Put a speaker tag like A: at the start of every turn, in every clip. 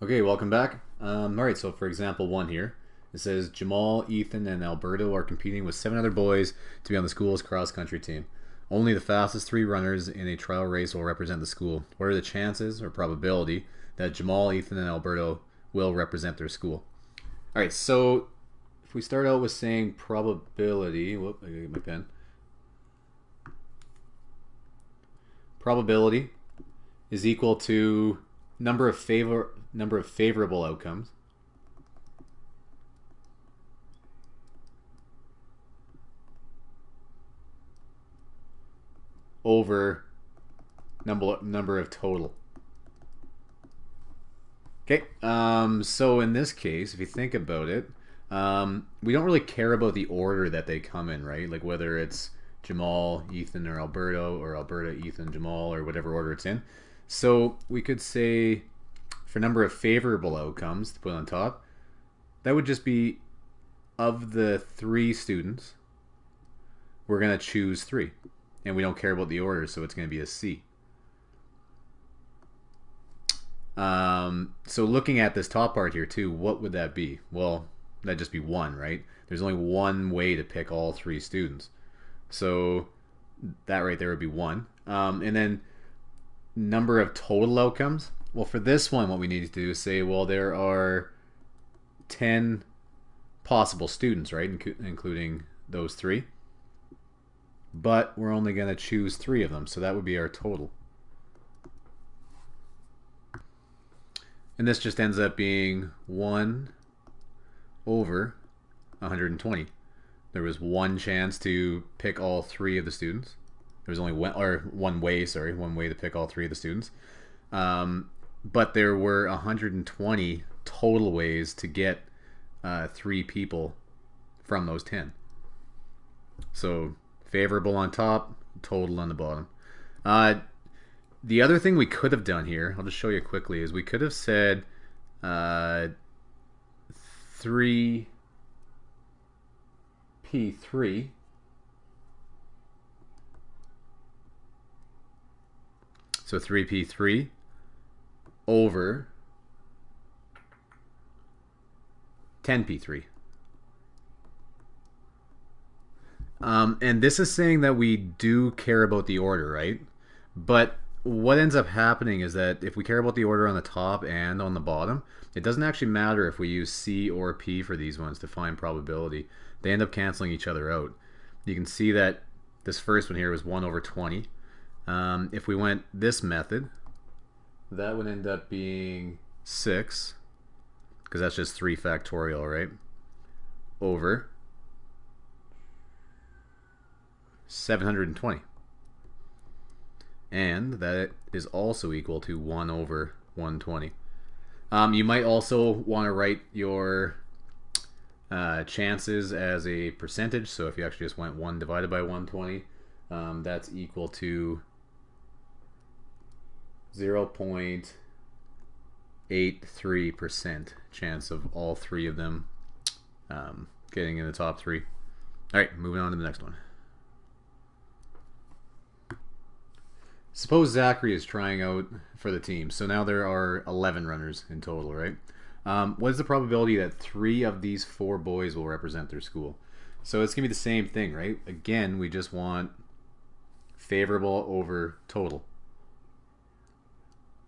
A: Okay, welcome back. Alright, so for example 1 here, it says Jamal, Ethan, and Alberto are competing with 7 other boys to be on the school's cross-country team. Only the fastest 3 runners in a trial race will represent the school. What are the chances or probability that Jamal, Ethan, and Alberto will represent their school? Alright, so if we start out with saying probability, whoop, I gotta get my pen. Probability is equal to number of favorable outcomes over number of total. Okay, so in this case, if you think about it, we don't really care about the order that they come in, right? Like whether it's Jamal, Ethan, or Alberta, Ethan, Jamal, or whatever order it's in. So we could say for number of favorable outcomes to put on top, that would just be of the 3 students, we're going to choose 3. And we don't care about the order, so it's going to be a C. So looking at this top part here too, what would that be? Well, that'd just be 1, right? There's only one way to pick all 3 students. So that right there would be 1. And then number of total outcomes. Well, for this one, what we need to do is say, well, there are 10 possible students, right? Including those 3. But we're only going to choose 3 of them, so that would be our total. And this just ends up being 1 over 120. There was one chance to pick all 3 of the students. There was only one way to pick all 3 of the students. But there were 120 total ways to get 3 people from those 10. So favorable on top, total on the bottom. The other thing we could have done here, I'll just show you quickly, is we could have said 3P3. So 3P3 over 10P3. And this is saying that we do care about the order, right? But what ends up happening is that if we care about the order on the top and on the bottom, it doesn't actually matter if we use C or P for these ones to find probability. They end up canceling each other out. You can see that this first one here was 1 over 20. If we went this method, that would end up being 6, because that's just 3 factorial, right? Over 720. And that is also equal to 1 over 120. You might also want to write your chances as a percentage. So if you actually just went 1 divided by 120, that's equal to 0.83% chance of all 3 of them getting in the top 3. All right, moving on to the next one. Suppose Zachary is trying out for the team. So now there are 11 runners in total, right? What is the probability that 3 of these 4 boys will represent their school? So it's going to be the same thing, right? Again, we just want favorable over total.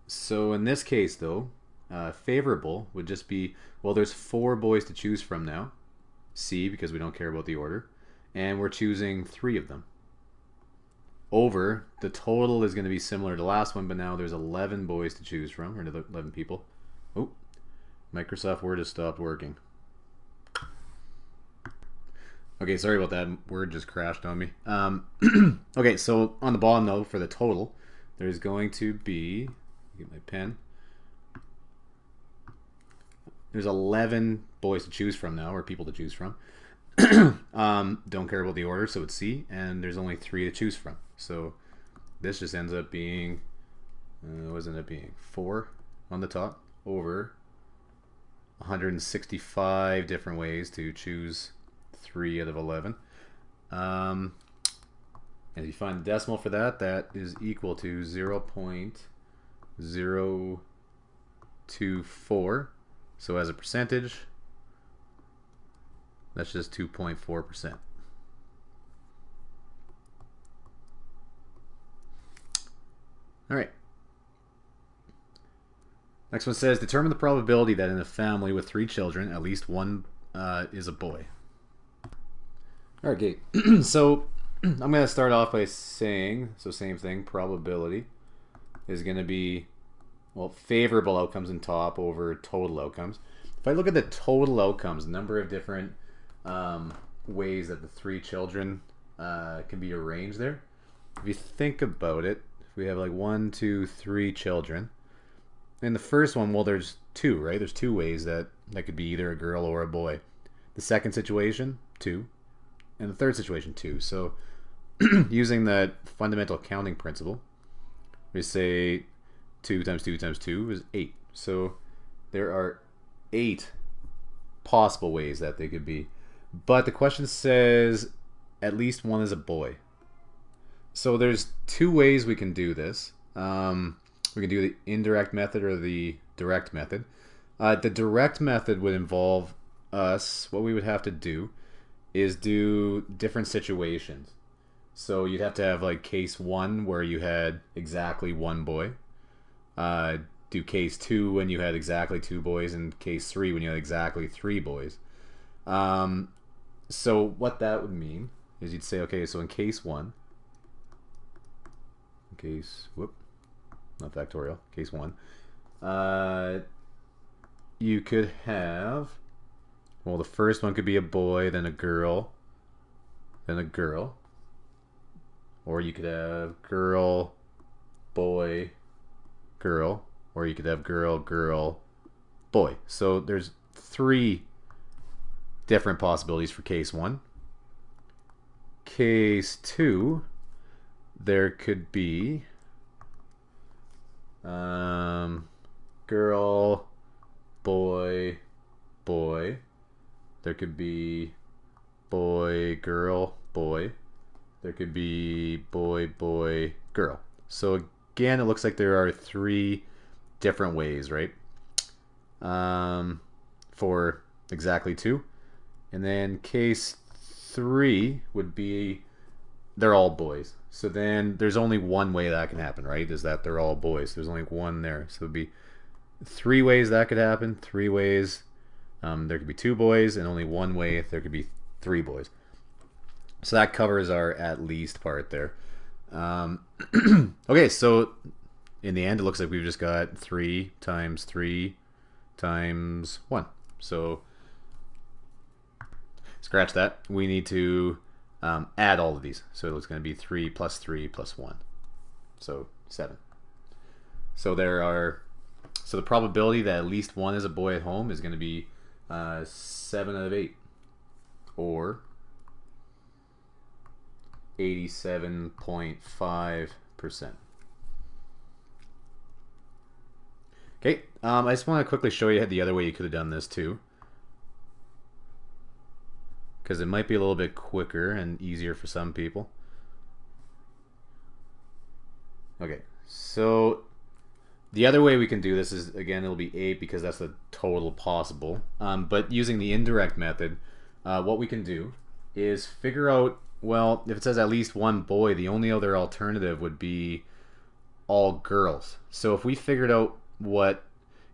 A: So in this case, though, favorable would just be, well, there's 4 boys to choose from now. C, because we don't care about the order. And we're choosing 3 of them. Over, the total is going to be similar to the last one, but now there's 11 boys to choose from, or 11 people. Oh, Microsoft Word has stopped working. Okay, sorry about that. Word just crashed on me. Okay, so on the bottom, though, for the total, there's going to be, get my pen. There's 11 boys to choose from now, or people to choose from. Don't care about the order, so it's C, and there's only 3 to choose from. So this just ends up being, what does it end up being? 4 on the top over 165 different ways to choose 3 out of 11. And if you find the decimal for that, that is equal to 0.0 to 4. So as a percentage, that's just 2.4%. All right. Next one says, determine the probability that in a family with 3 children, at least one is a boy. All right, Gate. So I'm going to start off by saying, so same thing, probability is going to be, well, favorable outcomes in top over total outcomes. If I look at the total outcomes, number of different ways that the 3 children can be arranged there. If you think about it, if we have like 1, 2, 3 children, in the first one, well, there's 2, right? There's 2 ways that could be either a girl or a boy. The second situation, 2. And the third situation, 2. So using that fundamental counting principle, we say 2 times 2 times 2 is 8. So there are 8 possible ways that they could be. But the question says at least one is a boy. So there's 2 ways we can do this. We can do the indirect method or the direct method. The direct method would involve us, what we would have to do is do different situations. So you'd have to have like case 1 where you had exactly 1 boy. Do case 2 when you had exactly 2 boys, and case 3 when you had exactly 3 boys. So what that would mean is you'd say, okay, so in case 1, not factorial, case 1, you could have, well, the first one could be a boy, then a girl, then a girl. Or you could have girl, boy, girl. Or you could have girl, girl, boy. So there's 3 different possibilities for case 1. Case 2, there could be girl, boy, boy. There could be boy, girl, boy. There could be boy, boy, girl. So again, it looks like there are 3 different ways, right? For exactly 2. And then case 3 would be they're all boys. So then there's only one way that can happen, right? Is that they're all boys. There's only one there. So it'd be 3 ways that could happen. 3 ways. There could be 2 boys, and only 1 way there could be 3 boys. So that covers our at least part there. Okay, so in the end, it looks like we've just got 3 times 3 times 1. So scratch that. We need to add all of these. So it's going to be 3 plus 3 plus 1. So 7. So the probability that at least one is a boy at home is going to be 7 out of 8. Or 87.5%. Okay, I just want to quickly show you the other way you could have done this too, because it might be a little bit quicker and easier for some people. Okay, so the other way we can do this is, again, it'll be 8 because that's the total possible. But using the indirect method, what we can do is figure out, well, if it says at least one boy, the only other alternative would be all girls. So if we figured out what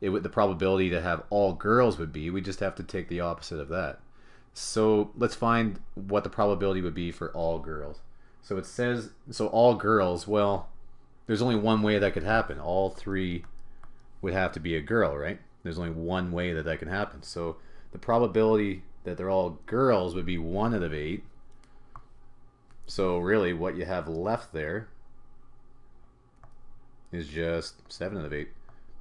A: the probability to have all girls would be, we just have to take the opposite of that. So let's find what the probability would be for all girls. So it says, so all girls, well, there's only one way that could happen. All 3 would have to be a girl, right? There's only one way that can happen. So the probability that they're all girls would be 1 out of 8. So really what you have left there is just 7 out of 8.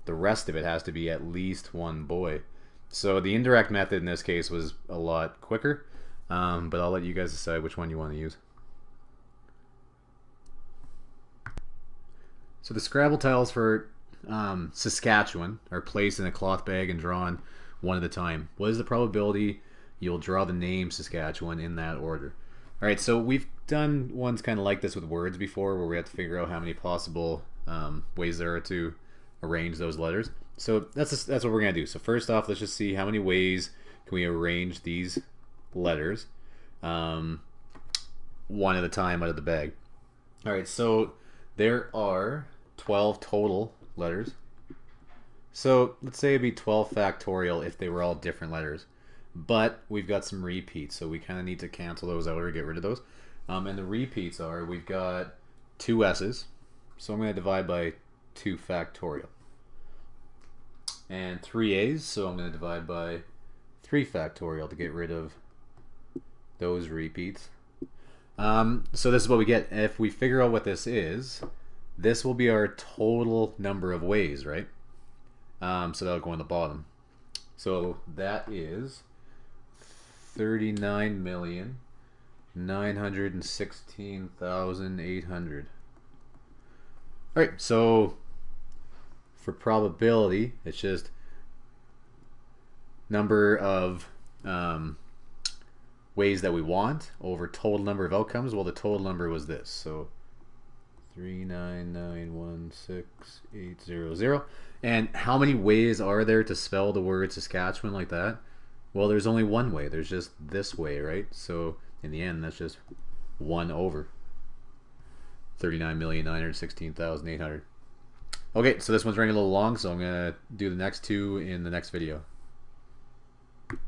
A: The rest of it has to be at least one boy. So the indirect method in this case was a lot quicker, but I'll let you guys decide which one you want to use. So the Scrabble tiles for Saskatchewan are placed in a cloth bag and drawn one at a time. What is the probability you'll draw the name Saskatchewan in that order? Alright, so we've done ones kind of like this with words before, where we have to figure out how many possible ways there are to arrange those letters. So that's what we're gonna do. So first off, let's just see how many ways can we arrange these letters, um, one at a time out of the bag. All right, so there are 12 total letters. So let's say it'd be 12 factorial if they were all different letters. But we've got some repeats, so we kind of need to cancel those out or get rid of those. And the repeats are, we've got two S's, so I'm going to divide by 2 factorial. And 3 A's, so I'm going to divide by 3 factorial to get rid of those repeats. So this is what we get. If we figure out what this is, this will be our total number of ways, right? So that'll go on the bottom. So that is 39,916,800. All right, so for probability, it's just number of ways that we want over total number of outcomes. Well, the total number was this, so 39916,800. And how many ways are there to spell the word Saskatchewan like that? Well, there's only one way. There's just this way, right? So in the end, that's just 1 over 39,916,800. Okay, so this one's running a little long, so I'm going to do the next two in the next video.